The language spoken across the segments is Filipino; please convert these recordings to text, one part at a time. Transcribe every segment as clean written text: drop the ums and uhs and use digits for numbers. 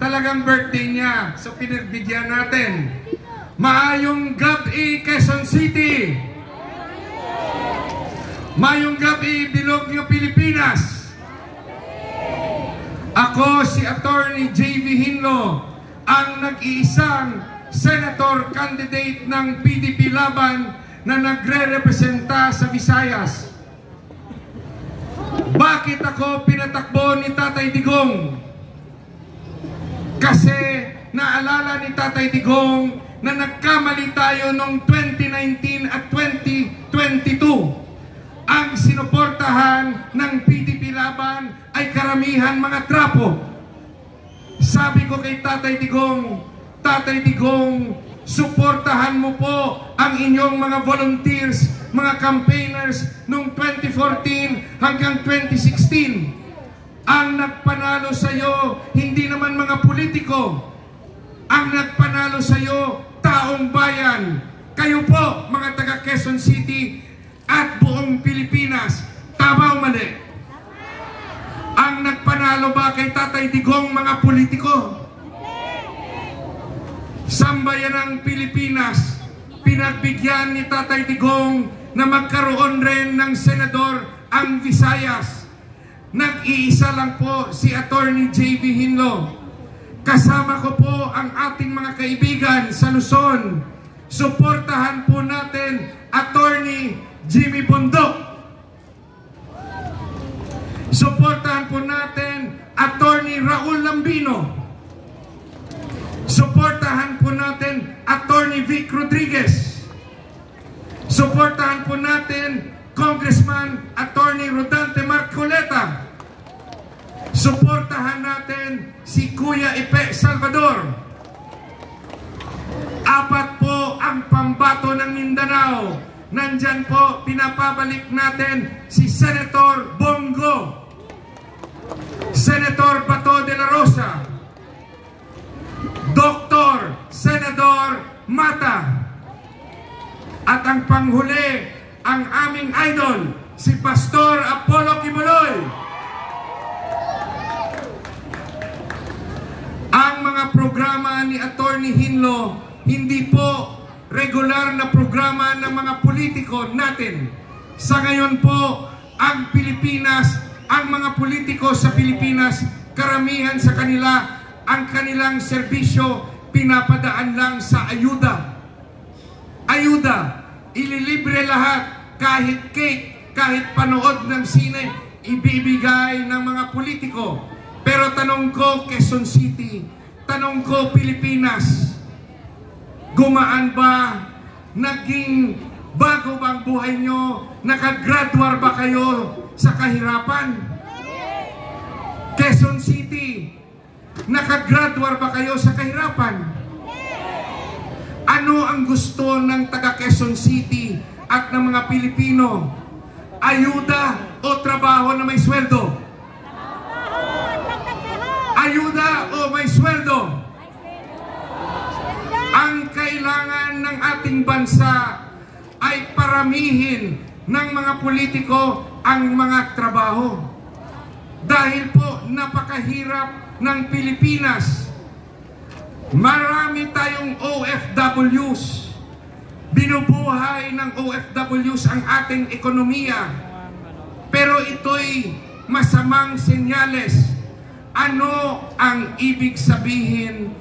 talagang birthday niya. So pinagbigyan natin. Maayong gabi, Quezon City. Maayong gabi, Bilogyo, Pilipinas. Ako si Attorney J.V. Hinlo, ang nag-iisang senator candidate ng PDP Laban na nagre-representa sa Visayas. Bakit ako pinatakbo ni Tatay Digong? Kasi naalala ni Tatay Digong na nagkamali tayo noong 2019 at 2022. Ang sinuportahan ng PDP Laban ay karamihan mga trapo. Sabi ko kay Tatay Digong, suportahan mo po ang inyong mga volunteers, mga campaigners noong 2014 hanggang 2016. Ang nagpanalo sa iyo, hindi naman mga politiko. Ang nagpanalo sa iyo, taong bayan. Kayo po, mga taga Quezon City at buong Pilipinas. Tama o mali? Ang nagpanalo ba kay Tatay Digong mga politiko? Sambayanang Pilipinas, pinagbigyan ni Tatay Digong na magkaroon rin ng senador ang Visayas. Nag-iisa lang po si Attorney J.V. Hinlo. Kasama ko po ang ating mga kaibigan sa Luzon. Suportahan po natin Attorney Jimmy Bundok. Suportahan po natin Attorney Raul Lambino. Suportahan po natin Attorney Vic Rodriguez. Suportahan po natin Congressman Attorney Rodante Marcoleta. Suportahan natin si Kuya Ipe Salvador. Apat po ang pambato ng Mindanao. Nandyan po, pinapabalik natin si Senator Bongo, Senator Bato de la Rosa, Dr. Senador Mata, at ang panghuli, ang aming idol, si Pastor Apollo Kibuloy. Ang mga programa ni Attorney Hinlo, hindi po regular na programa ng mga politiko natin. Sa ngayon po, ang Pilipinas, ang mga politiko sa Pilipinas, karamihan sa kanila, ang kanilang serbisyo pinapadaan lang sa ayuda. Ayuda, ililibre lahat, kahit cake, kahit panood ng sine, ibibigay ng mga politiko. Pero tanong ko, Quezon City, tanong ko, Pilipinas, gumaan ba? Naging bago bang buhay nyo? Nakagraduar ba kayo sa kahirapan? Quezon City, nakagraduar ba kayo sa kahirapan? Ano ang gusto ng taga Quezon City at ng mga Pilipino? Ayuda o trabaho na may sweldo? Ayuda o may sweldo? Ang kailangan ng ating bansa ay paramihin ng mga politiko ang mga trabaho. Dahil po napakahirap ng Pilipinas. Marami tayong OFWs. Binubuhay ng OFWs ang ating ekonomiya. Pero ito'y masamang senyales. Ano ang ibig sabihin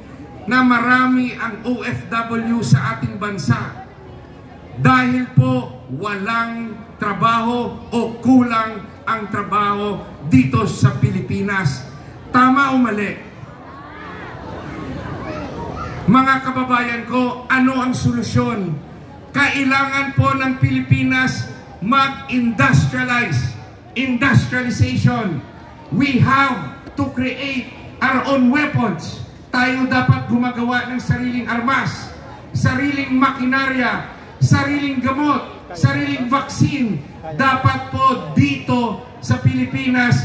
na marami ang OFW sa ating bansa? Dahil po walang trabaho o kulang ang trabaho dito sa Pilipinas. Tama o mali? Mga kababayan ko, ano ang solusyon? Kailangan po ng Pilipinas mag-industrialize. Industrialization. We have to create our own weapons. Tayo dapat gumagawa ng sariling armas, sariling makinarya, sariling gamot, sariling vaccine. Dapat po dito sa Pilipinas,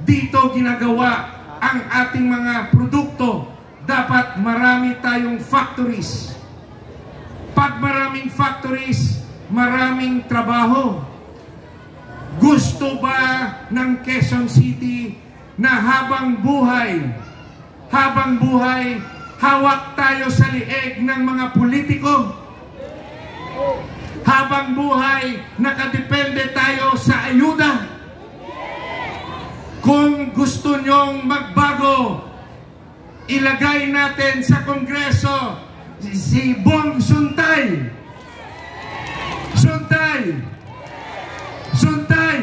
dito ginagawa ang ating mga produkto. Dapat marami tayong factories. Pag maraming factories, maraming trabaho. Gusto ba ng Quezon City na habang buhay habang buhay, hawak tayo sa lieg ng mga politiko. Habang buhay, nakadepende tayo sa ayuda. Kung gusto nyong magbago, ilagay natin sa Kongreso si Bong Suntay. Suntay! Suntay!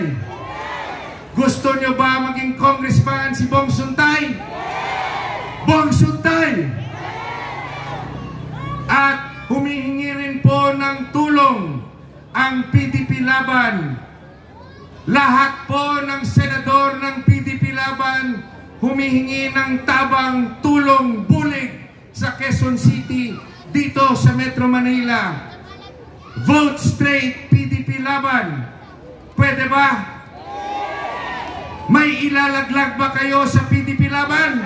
Gusto nyo ba maging congressman si Bong Suntay? Bong Suntay! At humihingi rin po ng tulong ang PDP Laban. Lahat po ng senador ng PDP Laban humihingi ng tabang tulong bulig sa Quezon City dito sa Metro Manila. Vote straight PDP Laban. Pwede ba? May ilalaglag ba kayo sa PDP Laban?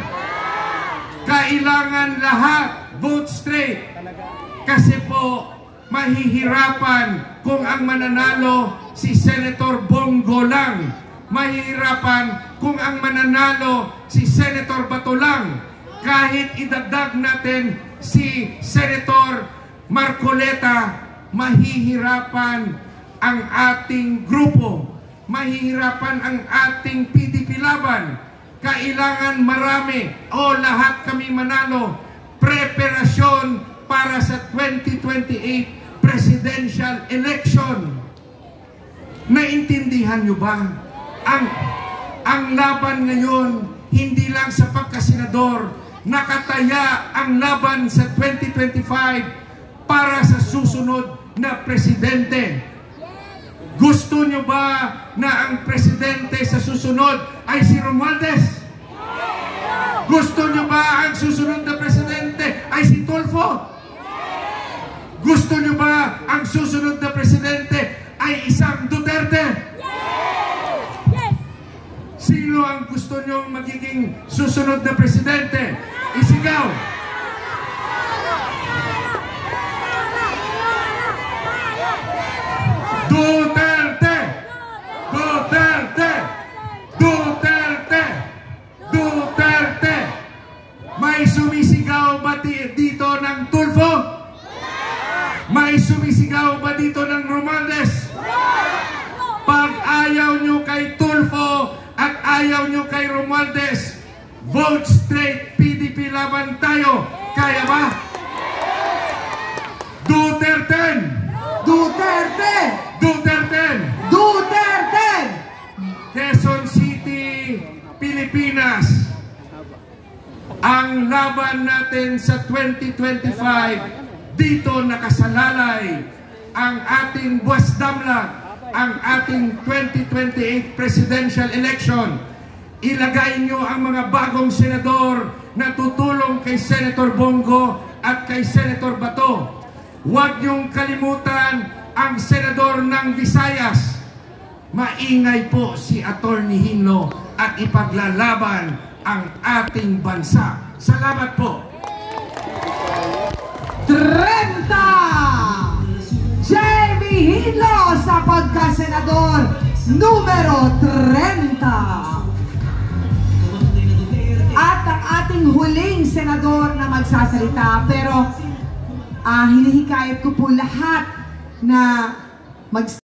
Kailangan lahat vote straight. Kasi po, mahihirapan kung ang mananalo si Senator Bongo lang. Mahihirapan kung ang mananalo si Senator Bato lang. Kahit idagdag natin si Senator Marcoleta, mahihirapan ang ating grupo. Mahihirapan ang ating PDP Laban. Kailangan marami o lahat kami manalo. Preparasyon para sa 2028 presidential election. Naintindihan nyo ba? Ang laban ngayon, hindi lang sa pagkasenador, nakataya ang laban sa 2025 para sa susunod na presidente. Gusto nyo ba na ang presidente sa susunod ay si Romualdez? Gusto nyo ba ang susunod na presidente ay si Tulfo? Gusto nyo ba ang susunod na presidente ay isang Duterte? Yes! Sino ang gusto nyo magiging susunod na presidente? Isigaw! Duterte! Duterte! Duterte! Duterte! May sumisigaw ba dito ng Tulfo? May sumisigaw ba dito ng Romualdez? Pag ayaw nyo kay Tulfo at ayaw nyo kay Romualdez, vote straight PDP Laban tayo. Kaya ba? Duterte! Duterte! Duterte! Duterte! Quezon City, Pilipinas. Ang laban natin sa 2025, dito nakasalalay ang ating buwas damlag, ang ating 2028 presidential election. Ilagay nyo ang mga bagong senador na tutulong kay Senator Bongo at kay Senator Bato. Huwag nyong kalimutan ang senador ng Visayas. Maingay po si Atty. Hinlo at ipaglalaban ang ating bansa. Salamat po. 30! JB Hinlo sa pagkasenador numero 30. At ang ating huling senador na magsasalita, pero hinihikayat ko po lahat na